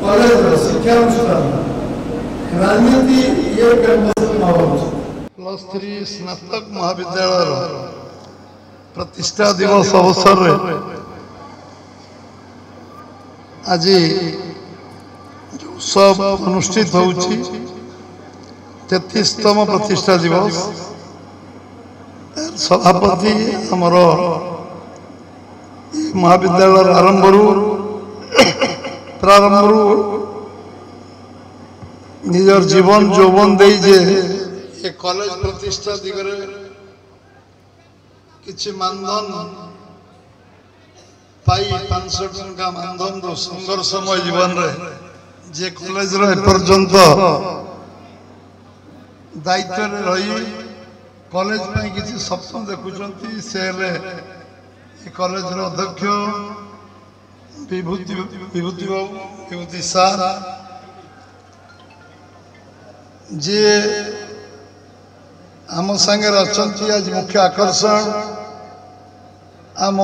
College शिक्षानुष्ठान राजनीति ये +3 स्नातक महाविद्यालय प्रतिष्ठा दिवस अवसर रे आज सब अनुष्ठित होउची 33तम प्रतिष्ठा दिवस सभापति आमर महाविद्यालय प्रारंभ निजर जीवन यौवन दे जे ये कॉलेज प्रतिष्ठा दिगरे किछि मानधन पाई 500 टंका मानधन दो संघर्षमय जीवन रे जे कॉलेज रे पर्यंत दायित्व रे रही कॉलेज में किसी स्वप्न देखुंती से कॉलेज अध्यक्ष विभूति सार जे आम संगे अच्छा आज मुख्य आकर्षण आम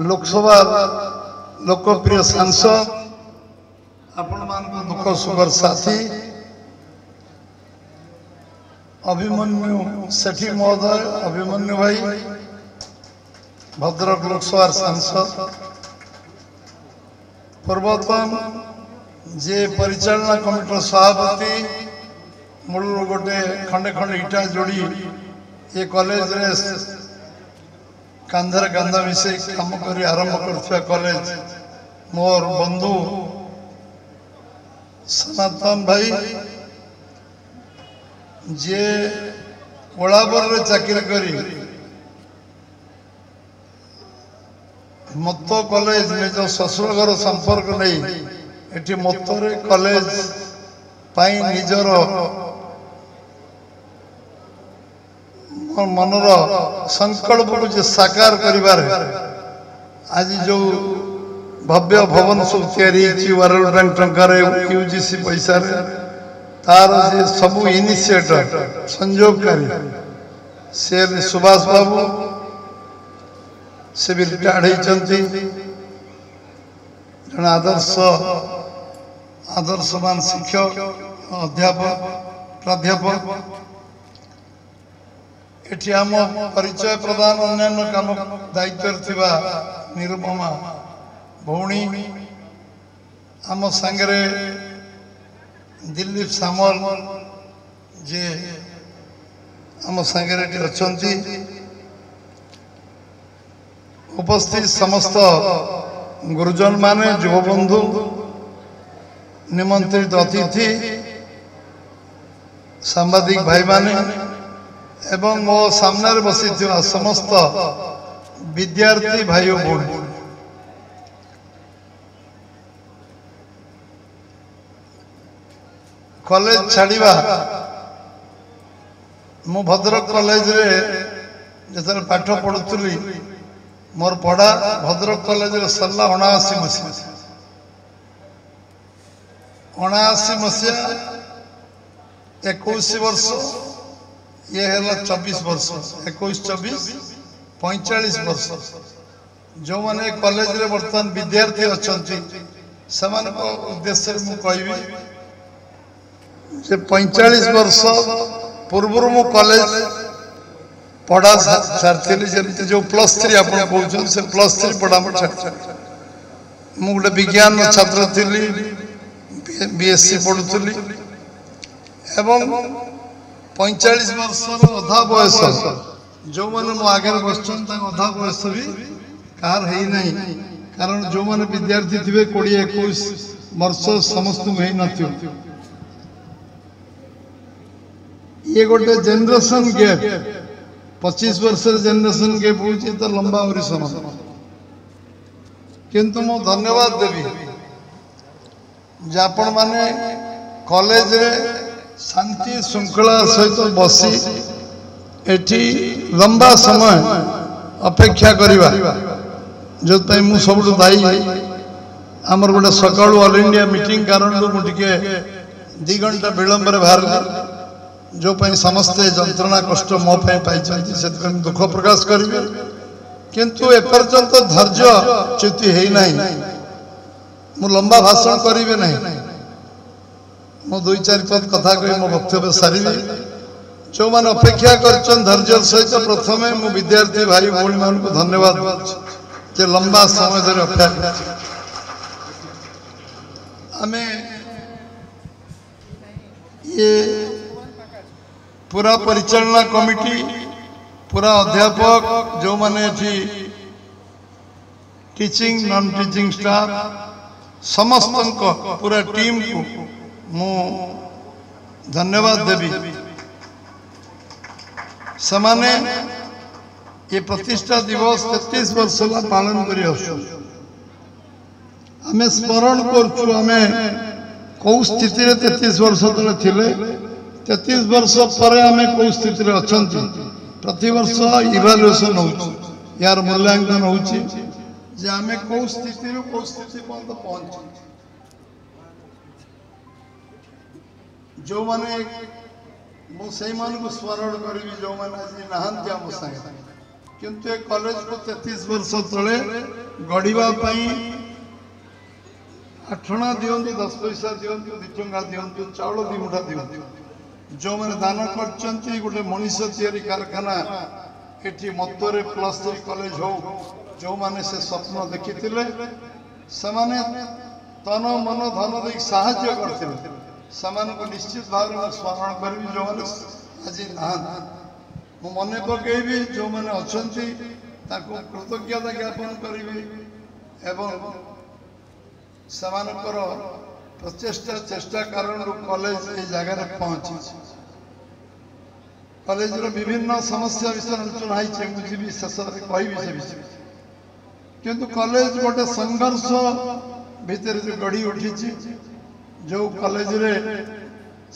लोकसभा लोकप्रिय सांसद आपण मान दुख सुखर साथी अभिमन्यु सेठी महोदय अभिमन्यु भाई भद्रक लोकसभा सांसद पूर्वतन जे परिचालना कमिटी सभापति मूल गोटे खंडे खंडे इटा जोड़ी ये कॉलेज रे कांधर कांधा मिसे काम कर आरंभ कर कॉलेज मोर बंधु सनातन भाई जे कोलाबर रे चाकरी करी मत कॉलेज में जो ससुर घर संपर्क नहीं एटी मतरे कॉलेज पाई निजर मनर संकल्प को जे साकार करिबार आज जो भव्य भवन सब तैयारी वर्ल्ड बैंक टंकार यूजीसी पैसा रे तार जे सबु इनिशिएटर संयोगकारी से सुभाष बाबू से भी रिटायर्ड होती जन आदर्शवान शिक्षक अध्यापक प्राध्यापक एटी आम परिचय प्रदान अन्य काम दायित्व थिबा निरुपमा भौणी आम संगे दिलीप सामल जे आम संगे अच्छा उपस्थित समस्त गुरुजन माने युवबंधु निमंत्रित अतिथि सांबादिक भाई माने एवं मो सामने बसी समस्त विद्यार्थी भाई बहन कॉलेज छाड़िबा मु भद्रक कॉलेज रे जत पाठ पढ़ुली मोर पढ़ा भद्रक कॉलेज रे सरला 79 मसीहा 79 मसीहा 21 वर्ष ये है 24 वर्ष 21 24 45 वर्ष जो माने कॉलेज रे वर्तमान विद्यार्थी अच्छी से उद्देश्य मु कहबी से 45 वर्ष पूर्व मु कॉलेज पढ़ा सारी जो +3 आप से +3 पढ़ा मुझे गोटे विज्ञान छात्र थी बीएससी पढ़ुली एवं 45 वर्ष अधा बयस जो मैंने मो आगे बस अधा बयस भी कहार है नहीं कारण जो मैंने विद्यार्थी थे 20-21 वर्ष समस्त है न ये गोटे जेनरेशन गैप 25 वर्ष जेनरेशन गैप हो तो लंबा और समय किंतु मु धन्यवाद देवी आपण माने कॉलेज रे शांति श्रृंखला सहित बसी एठी लंबा समय अपेक्षा करिबा जो मु सब दायी आमर गोटे सकाळु ऑल इंडिया मीटिंग कारण मुझे 2 घंटा विलंब बाहर जो समस्ते जंत्रणा कष्ट मो पाई दुख प्रकाश करेंगे किंतु एपर्यंत धैर्य च्युति है नहीं मु लंबा भाषण करी नहीं मु दुई चार पद कथा कही मो वक्तव्य सारी जो मैंने अपेक्षा कर धैर्य सहित प्रथमे मु विद्यार्थी भाई भौणी मान को धन्यवाद जे लंबा समय धरे अपेक्षा आमे ये पूरा परिचालना कमिटी पूरा अध्यापक जो माने टीचिंग नॉन टीचिंग स्टाफ समस्त पूरा टीम को मु धन्यवाद देवी समाने ये प्रतिष्ठा दिवस 33 वर्ष पालन करी आमे स्मरण करछु आमे कौ स्थिति 33 वर्ष तले थिले 33 वर्ष पर आमे कौ स्थिति अछंती प्रति वर्ष इवैल्यूएशन हो यार मूल्यांकन होची जे आमे कौ स्थिति पर्यंत पहुंच जो माने मु से को स्मरण करी जो माने आज नहांती आम संगे किंतु ए कॉलेज को 33 वर्ष तले गढ़िबा पई आठना दियंतु 10 पैसा दियंतु 2 टंका दियंतु चाउल 2 मुठा दियंतु जो माने दान करचंती गोटे मनीष तैयारी कारखाना एठी मतरे +3 कॉलेज हो जो माने से स्वप्न देखिथिले समाने तन मन धन दे सहायता करथिले समान को निश्चित भाव में स्मरण करी जो मैंने आज ना मु मन पकईबी जो मैंने अच्छा कृतज्ञता ज्ञापन करी एवं सेमानकर प्रचेष्टा चेष्टा कारण कॉलेज ये जगह पहुंची कॉलेज विभिन्न समस्या विषय आलोचना है मुझे शेष कहि से विषय किंतु कॉलेज गोटे संघर्ष भितर जो गढ़ी उठी जो कॉलेज रे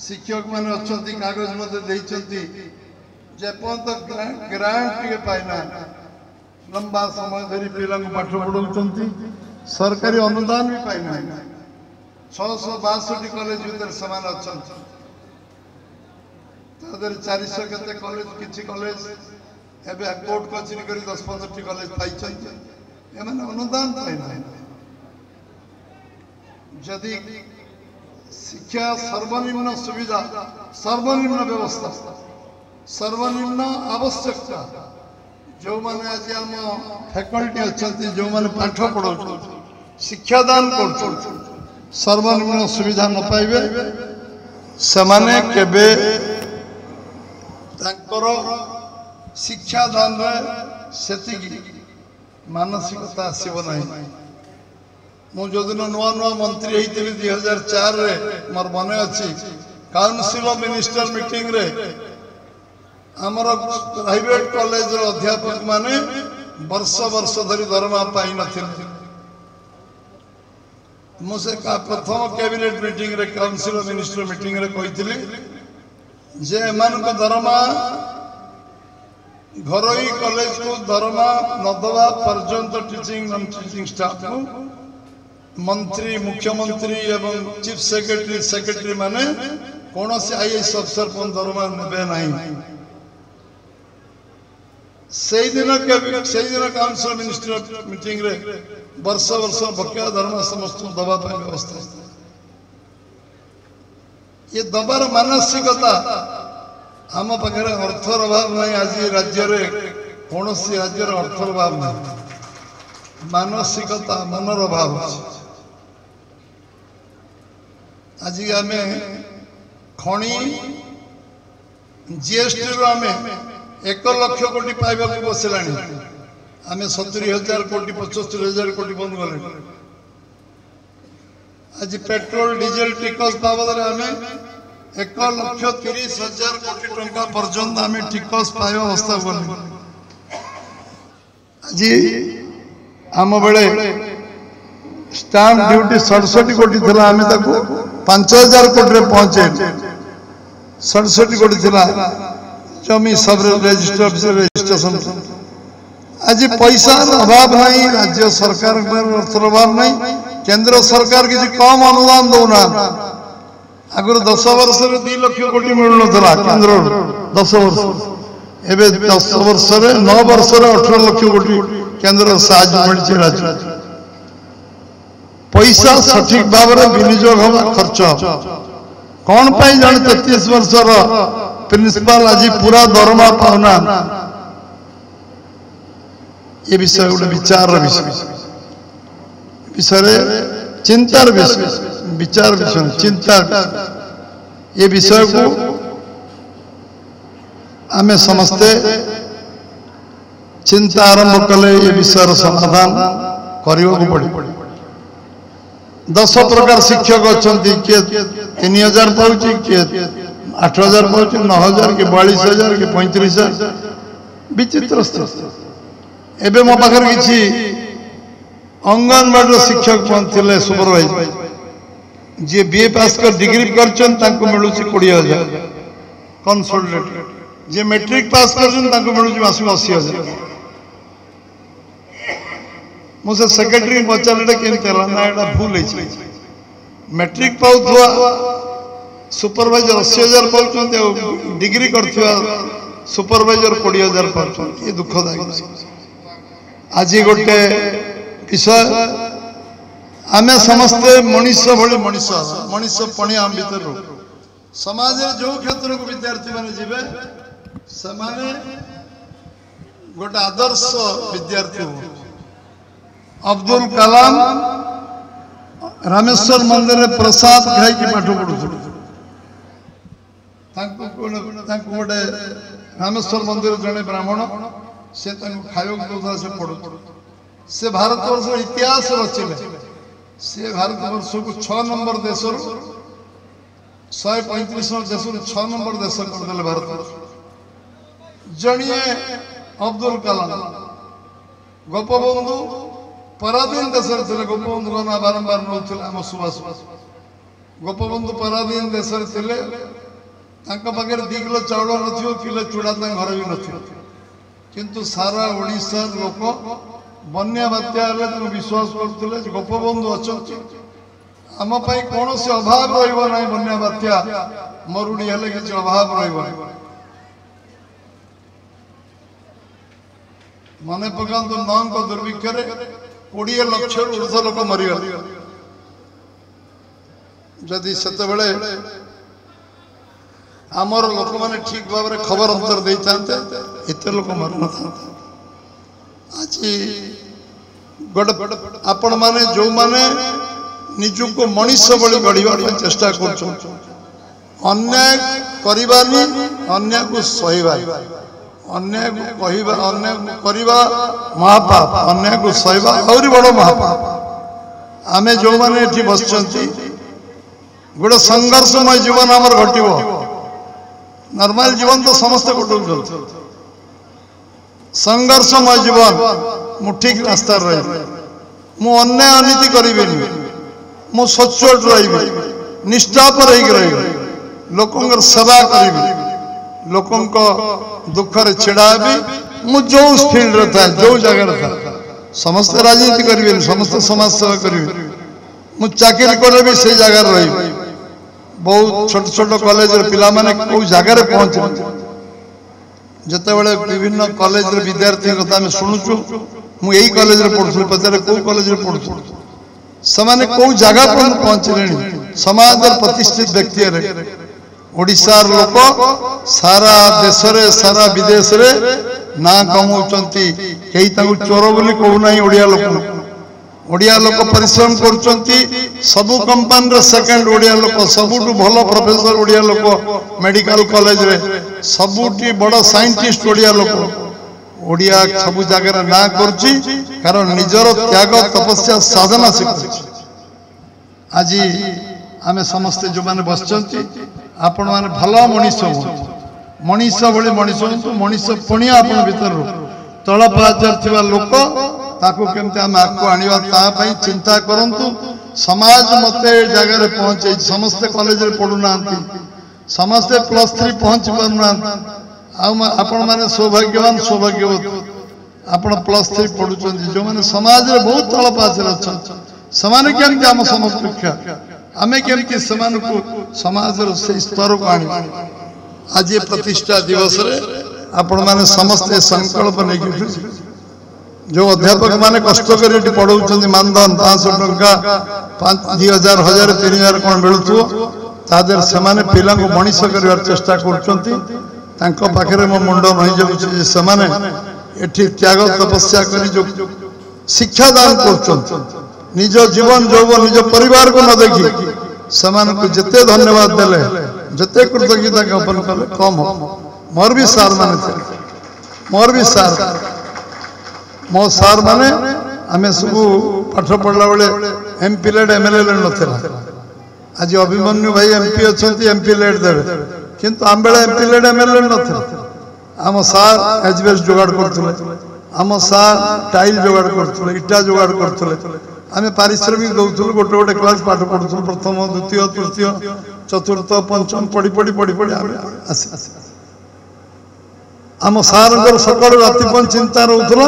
शिक्षक माने अच्छी कागज मत जेपर्यंत ग्रांट टे पाइना लंबा समय धरी पिला पाठ पढ़ाऊँ सरकारी अनुदान भी पाइना 662 कॉलेज भीतर समान अच्छा 400 केते कॉलेज किछि कॉलेज एबे कोर्ट कचेरी करी 10-15 कॉलेज पाई एमाने अनुदान पाइना जदि शिक्षा सर्वनिम्न सुविधा सर्वनिम्न व्यवस्था सर्वनिम्न आवश्यकता जो माने आज आम फैकल्टी अच्छा जो माने पाठ पढ़ा शिक्षादान कर सर्वनिम्न सुविधा न पाइबे समाने केबे तांकर शिक्षादान रे सेतिकी मानसिकता आसीबो नहीं मु जो दिन नुआ नुआ मंत्री होती 2004 रे मोर मन अच्छी काउंसिल ऑफ मिनिस्टर मीटिंग रे आमर प्राइवेट कॉलेज अध्यापक माने वर्ष वर्ष धरी दरमा पाई नथिले मुझे प्रथम कैबिनेट मीटिंग रे काउंसिल ऑफ मिनिस्टर मीटिंग रे कहिथिले जे एमान को दरमा घरोई कॉलेज को दरमा नदवा पर्यंत टीचिंग नॉन टीचिंग स्टाफ को मंत्री मुख्यमंत्री एवं चीफ सेक्रेटरी माने कौन से आईएएस अफसर को दरमा नेबे नहीं से दिन काउंसिल मिनिस्टर मीटिंग रे वर्ष वर्ष बकाया दरमा समस्त दबा व्यवस्था ये दबार मानसिकता आम पाखे अर्थर अभाव नहीं आज राज्य रे कौन सी राज्य अर्थर अभाव नहीं मानसिकता मनर अभाव आज आम खणी जीएसटी रो आम 1 लाख कोटी पाइबा बसला आम 70,000 कोटी 75,000 कोटी बंद गले आज पेट्रोल डीजेल टिकस बाबद आम 1,30,000 कोटी टंका पर्यंत आम टिकस पाइबा अवस्था गले आज आम बेले स्टाम्प ड्यूटी 67 कोटी थी आम 5,000 कोटी पहुंचे 67 कोटी थी जमी सब रजिस्टर ऑफिस रजिस्ट्रेशन आज पैसा अभाव नहीं राज्य सरकार अर्थर अभाव नहीं केंद्र सरकार किसी कम अनुदान दौना आगुरी 10 वर्ष 2 लाख कोटी मिलू ना केंद्र 10 वर्ष एवं 10 वर्ष 9 वर्ष 18 लाख कोटी केंद्र साहाय्य मिली राज्य पैसा सठिक भाव में विनियोग हवा खर्च कौन पाई जन 33 वर्षर प्रिंसिपाल आज पूरा दरमा पाऊना ये विषय गोटे विचार विषय चिंतार विषय विचार विषय चिंता ये विषय को आमे समस्ते चिंता आरंभ कले ये विषय समाधान करने पड़े 10 प्रकार शिक्षक अच्छा किए 3000 पाँच किए 8000 पाँच 9000 कि 42000 कि 35000 विचित्र स्थिति एवं मो पाखे किसी अंगनवाड़ी शिक्षक थे सुपरवाइजर जी बीए पास कर डिग्री कर मिलूँ 20,000 कनसोलिडेटेड जी मैट्रिक पास कर मिलूँ मासक 80,000 मुझे सेक्रेटरी पचारे केमती ना यहाँ भूल है मैट्रिक पाऊा सुपरवाइजर 80,000 पाँच डिग्री कर सुपरवाइजर 20,000 पाँच ये दुखदायक आज गोटे विषय आमे समस्ते मनीष भली मनीष पणिया भीतर समाज जो क्षेत्र को विद्यार्थी माने जीवे समाने गोटे आदर्श विद्यार्थी हो अब्दुल कलाम रामेश्वर मंदिर में प्रसाद खाई पाठ पढ़ु गोटे रामेश्वर मंदिर जड़े ब्राह्मण से खाइक दौरा से पढ़ु से भारत वर्ष इतिहास रचिले से भारत वर्ष को 6 नंबर देश 135 देश 6 नंबर देश करदे भारत वर्ष जड़िए अब्दुल कलाम गोपबंधु पराधीन देश थे गोपबंधु का ना बारंबार नौले आम सुभाष गोपबंधु पराधीन देश थे पाखे 2 किलो चाउल न किलो चूड़ा घर भी न किंतु सारा ओडिशा लोक बन्या बात्या विश्वास करते गोपबंधु अच्छा आम कौन से अभाव रहा बन्या बात्या मरुड़ी हेले किसी अभाव रहा मन पका नौ दुर्भिक्ष 20 लाख ऊर्ध लोक मरीगले जदि से आमर लोक मैंने ठीक भाव में खबर अंतर दे एत लोक मर न था आज गोटे आपण माने जो माने निजुको मनीष भली गढ़ा चेष्टा कर अन्याय करवानी अन्याय को सहवा अन्याय को कहवा अन्याय को करवा महापाप अन्याय को सहवा और बड़ महापाप आमे जो माने एठी बसचंती गोटे संघर्षमय जीवन आमर घटिबो नॉर्मल जीवन तो समस्त कटुल संघर्षमय जीवन मु ठीक रास्ता रही मु अन्याय अनीति करी मु सचोट रही निष्ठापर रही लोकों सेवा करी लोकों दुखरे छिड़ा मु जो फील्ड रे था जो जगह था समस्त राजनीति करी समस्त समाज सेवा करी मु चाकरी करे भी से जगह रही बहुत छोट छोट कॉलेज पिला माने को जगह पहुंचे जिते बड़े विभिन्न कॉलेज विद्यार्थी कथा आम शुणुचु मुझे कॉलेज पढ़ुली पचारे कौ कॉलेज पढ़ु से कौ जगह पर पहुंचले समाज प्रतिष्ठित व्यक्ति ओडिशार लोक सारा देश रे सारा विदेश रे ना कमाउचंती कई ताकू चोर बोली कहूना ओडिया लोक ओडिया लोक परिश्रम करुचंती सबु कंपनी रे सेकंड ओडिया लोक सबुठु भलो प्रोफेसर ओडिया लोक मेडिकल कॉलेज रे सबुठी बड़ साइंटिस्ट ओडिया लोक ओडिया सबु जगह ना करची कारण निजर त्याग तपस्या साधना शिखुची आज आमे समस्त जो माने बसचंती आपण माने भलो मनीष मनीष भली मनीष हूँ मनीष पणिया आपण भीतर तल पाचर थिबा लोक ताकू केमते आम आगको आनिबा ता पई चिंता करंतु समाज मते जगह पहुंचे समस्त कॉलेज रे पढुना समस्त +3 पहुंच पारुना आपण माने सौभाग्यवान सौभाग्यवत आपण +3 पढुचंती जो माने समाज रे बहुत तल पाचर अच्छा समान केमते आम समकक्ष आमे केमती समान को समाज रो से स्तर को आनी आज ये प्रतिष्ठा दिवस रे आपण माने समस्त संकल्प नै कि जो अध्यापक माने कष्ट कर पढ़ाऊँ मानधन 500 टंका 2000 1000 3000 कौन मिलूँ तादर से पिला मनीष कर चेष्टा कर मो मुंड नहीं जाऊँगी से त्याग तपस्या कर जो शिक्षा दान कर निज जीवन यौवन निज परिवार को न देखी से जिते धन्यवाद देले जिते कृतज्ञता ज्ञापन कले कम हो। मोर भी सार माने थे मोर भी सार मो सार माने आमे सब पाठ पढ़ला बेले एमपी लेड एमएलए लेड नथिला आज अभिमन्यु भाई एमपी अछंती एमपी लेड देबे किंतु आम बेले एमपी लेड एमएलए नथिला आम सार एजबेस जुगाड़ करथुले आम सार टाइल जुगाड़ करथुले इटा जुगाड़ करथुले आमे पारिश्रमिक दउथुल गोटे गोटे क्लास पाठ पढुथुल प्रथम द्वितीय तृतीय चतुर्थ पंचम पढ़ी पढ़ी पढ़ी पढ़ी आमे आम सार सकाल राति चिंता रोला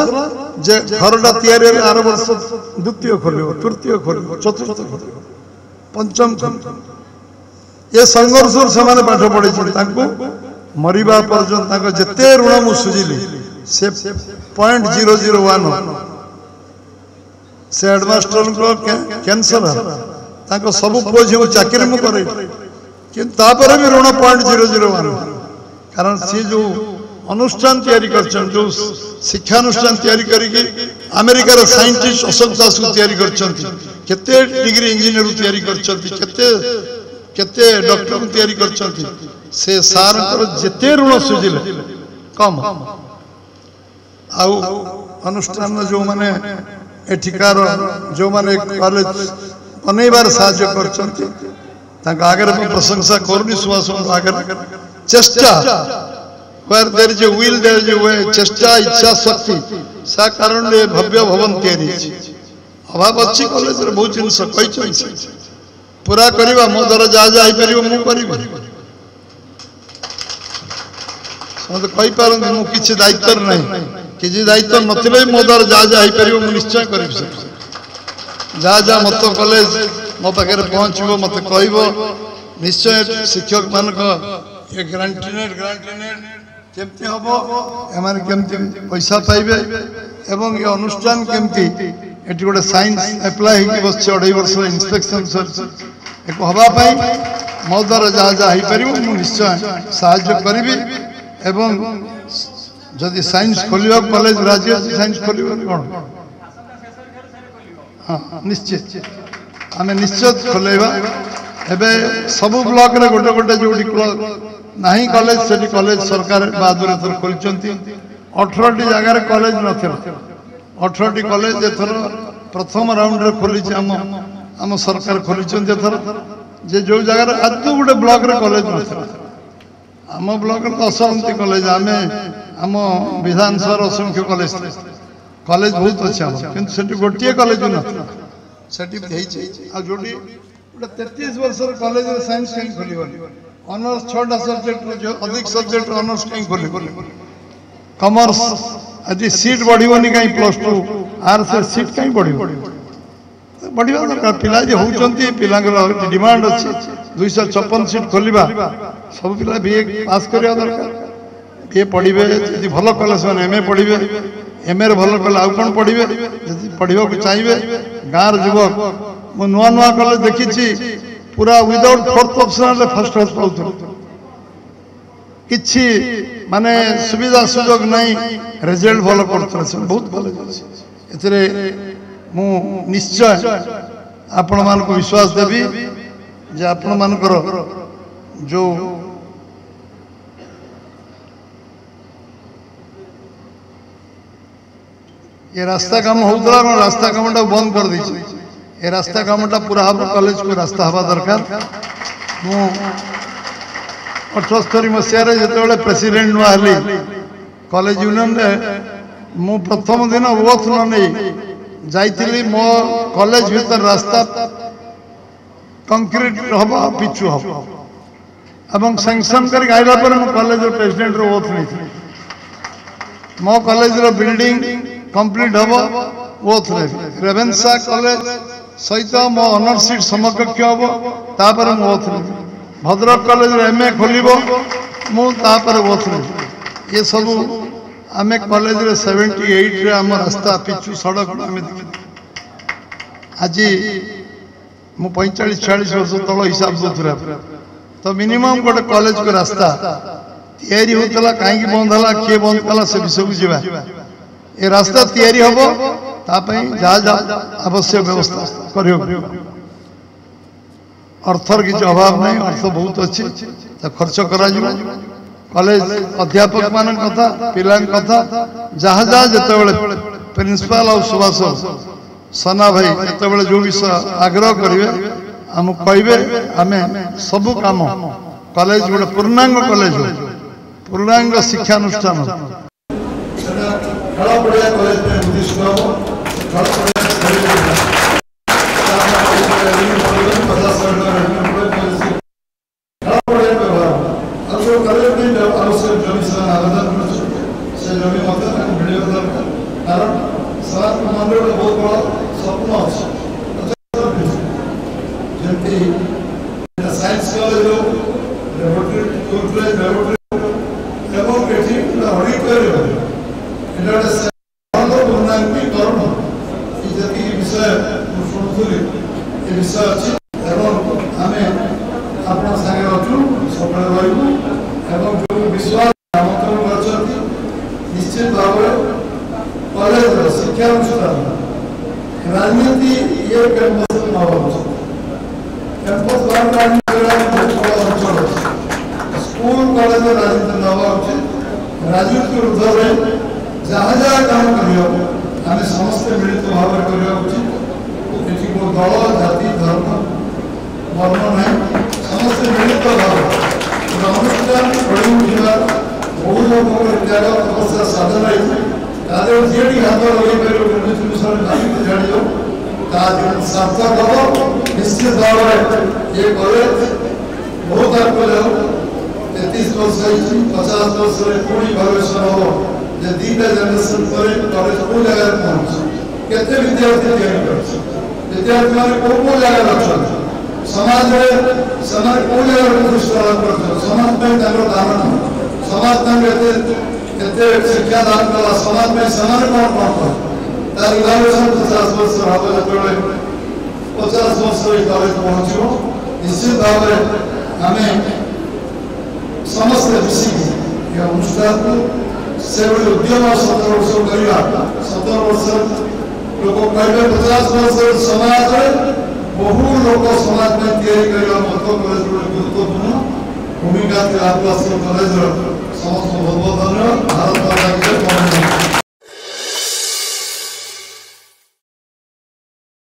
जे घरटा तैयारी आर वर्ष द्वितीय खोल तृतीय खोल चतुर्थ खोल पंचम ये संघर्ष से पाठ पढ़े मरवा पर्यंत जिते ऋण मु सुझिली से 0.001 से हेडमास्टर कैंसर सब पुओ झी चाकरी मु करे भी ऋण 0.001 कारण सी जो अनुष्ठान तैयारी करछन जो शिक्षानुष्ठान तैयारी करके अमेरिका रे साइंटिस्ट अशोक दास को तैयारी करछन केते डिग्री इंजीनियर तैयारी करछन केते केते डॉक्टर को तैयारी करछन से सार कर जेते ऋण सुझिले कम आउ अनुष्ठान जो माने एठिकार जो माने कॉलेज बनैबार साहाय्य करछन ताका आगे प्रशंसा करनी सुभाष आगे चेष्टा where there is a will there is a way चेष्टा इच्छा शक्ति सा कारण भव्य भवन तैयारी अभाव अच्छी कॉलेज रे बहुत जिनस कहि पूरा करबा मो द्वारा जा जा आइ परिबो मु करबी समझ कहि पारन मु किछि दायित्व नहीं किछि दायित्व नथिले मो द्वारा जा जा आइ परिबो मु निश्चय करबी जा जा मत कॉलेज मो पाखे पहुँचबो मत कहबो निश्चय शिक्षक मान ये ग्रांटीनेट केमती हम एम केमती पैसा पाइबे एवं ये अनुष्ठान केमती ये गोटे साइंस एप्लाय हो बस 2.5 वर्ष इंस्पेक्शन एक हवापाई मो द्वारा जहाँ जहाँ हो निश्चय साहाय्य करी एवं जदि साइंस खोल कॉलेज राजी अच्छी साइंस खोल कौन हाँ निश्चित आम निश्चित खोलेबा एबे सब ब्लॉक रे गोटे गोटे जो नहीं कॉलेज से कॉलेज सरकार बहादुर एथर खोल 18 जगार कॉलेज न 18 कॉलेज एथर प्रथम राउंड रे खोली आम सरकार खोली एथर जे जो जगार आदु गोटे ब्लॉक रे कॉलेज न आम ब्लॉक रे 10 कॉलेज आमे आम विधानसभा असंख्य कॉलेज कॉलेज बहुत अच्छा किंतु सेठी गोटिए कॉलेज न सेठी हेई आ जोडी 33 वर्ष कॉलेज रे साइंस कहीं खोली ऑनर्स 6टा सब्जेक्ट जो अधिक सब्जेक्ट ऑनर्स कहीं खोली कॉमर्स आज सीट बढ़िबनी कहीं +2 आर से सीट कहीं बढ़िबो बढ़िबा दरकार पिला जे होउचंती पिलांगर डिमांड अछि 256 सीट खोलिबा सब पिला बीए पास करिया दरकार बीए पढिबे यदि भलो कॉलेज में एमए पढिबे एमए रे भलो कॉलेज आउ कोन पढिबे यदि पढिबो को चाहिबे गार युवक मो नुआ नुआ कॉलेज देखिछि पूरा without fourth optional first class पाउथु किछि माने सुविधा सुयोग नहीं रिजल्ट भलो करथु बहुत कॉलेज अछि एतरे मु निश्चय आपण मान को विश्वास देबी जे आपण मान कर जो ये रास्ता काम होउतला रास्ता कामटा बंद कर दी ये रास्ता कामटा पूरा हम कॉलेज को रास्ता हवा दरकार मु 78 मसीह जो प्रेसिडेंट नुआ हली कॉलेज यूनियन रे मु प्रथम दिन ओथ न नहीं जाइतिली मो कॉलेज भीतर रास्ता कंक्रीट हम पिचु हम एवं सैंक्शन कर आइला पर मु कॉलेज प्रेसिडेंट रो ओथ नहीं मो कॉलेज रो बिल्डिंग कंप्लीट हम ओथ रे रेवेन्सा कॉलेज सहित मो ऑनर सीट समकक्ष हम तापर मु ओथ रे भद्रक कॉलेज एमए खोलिबो मु तापर ओथ रे ये सब आमे कॉलेज रे 78 रे हम रास्ता पिछु सड़क आमे आज मु 45-46 वर्ष तल हिसाब दूसरा तो मिनिमम गोटे कॉलेज को रास्ता तैयारी होतला काहे बंद हला के बंद कला से विषय को जीवा ए रास्ता तैयारी हबो तापई जा जा आवश्यक व्यवस्था करियो अर्थर किसी अभाव नहीं अर्थ बहुत अच्छी तो खर्च करा कॉलेज अध्यापक मान कथा पिला कथा जहाँ जहाँ जिते प्रिंसिपाल और सुभाष सना भाई जिते जो विषय आग्रह करेंगे आम कहे आम सबू काम कॉलेज गोटे पूर्णांग कॉलेज हो पूर्णांग शिक्षानुष्ठान बहुत बड़ा स्वप्न साइंस कॉलेज विषय शुणुली विषय अच्छी आम आप सागे अच्छु सफल रू जो विश्वास आमंत्रण कर निश्चित भाव कॉलेज शिक्षानुष्ठान राजनीति ये कैंपस न हो कैंपस अंचल स्कूल कॉलेज राजनीति न हो राजनीति ऊर्धर जहाँ जहाँ काम करें समस्ते मिलित भाव करवा उचित ये दल जाति धर्म वर्ण ना समस्ते मिलित भाव अनुष्ठान बढ़ी उठा बहु लोक त्याग तपस्या साधना जी हाथ लगे पार जान सार्थक हम निश्चित भाव ये कॉलेज बहुत आगे जाओ 33 वर्ष 50 वर्ष पुणी भविष्य हम दीटा जेनेरेशन पर कॉलेज को जगह पहुंच केते विद्यार्थी विद्यार्थी मैंने को जगह अच्छा समाज समाज को जगह प्रतिष्ठा कर समाज में धारणा समाज केते शिक्षा दान कला समाज में समान कौन कौन तार इवालुएशन 50 वर्ष हम जो 50 वर्ष कॉलेज पहुंचो निश्चित भाव आम समस्त मिसिक अनुष्ठान को से उद्यम 17 वर्ष करवा 17 वर्ष लोक कहे 50 वर्ष समाज बहु लोक समाज में या मत कॉलेज गुरुत्वपूर्ण भूमिका कॉलेज समस्त बहुत बहुत धन्यवाद भारत माता की जय।